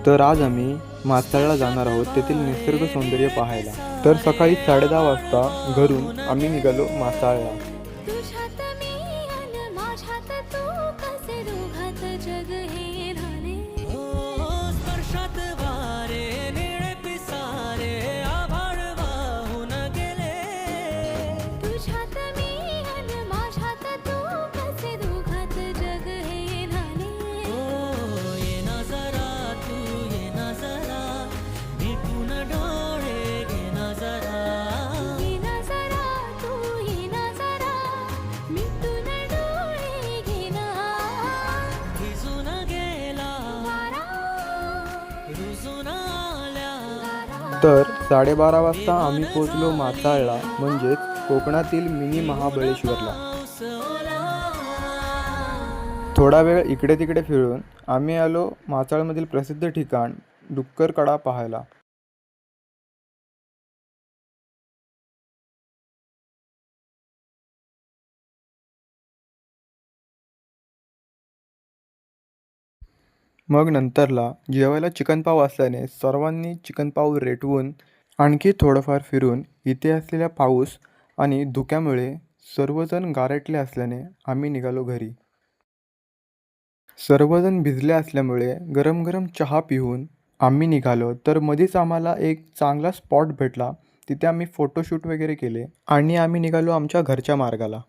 तर आज आम्ही मासाळला जाणार आहोत, तेथील निसर्ग सौंदर्य पाहायला। तर सकाळी 10:30 वाजता घरून आम्ही निघालो मासाळला। तुझ्यात मी अन माझ्यात तू कसे दोघात जग हे झाले स्पर्शात वारे निळे पिसारे आभाळ वाहून गेले तुझ्यात मी अन माझ्यात तू कसे दोघात जग हे झाले ये ना जरा तू ये ना जरा मिटून डोळे घे ना जरा ये ना जरा तू ये ना जरा मिटून डोळे घे ना भिजून गेला वारा रुजून आल्या तर 12:30 वाजता आम्ही पोहोचलो मासाळला, म्हणजेच कोकणातील मिनी महाबळेश्वरला। पाऊस ओला थोडा वेळ इकडे तिकडे फिरून आम्ही आलो मासाळमधील प्रसिद्ध ठिकाण डुक्कर कडा पाहायला। मग नंतरला जेवायला चिकन पाव असल्याने सर्वांनी चिकन पाव रेटवून आणखी थोडंफार फिरून इथे असलेल्या पाऊस आणि धुक्यामुळे सर्वजण गारटले असल्याने आम्ही निघालो घरी। सर्वजण भिजले असल्यामुळे गरम गरम चहा पिऊन आम्ही निघालो। तर मध्येच आम्हाला एक चांगला स्पॉट भेटला, तिथे आम्ही फोटोशूट वगैरे केले आणि आम्ही निघालो आमच्या घरच्या मार्गाला।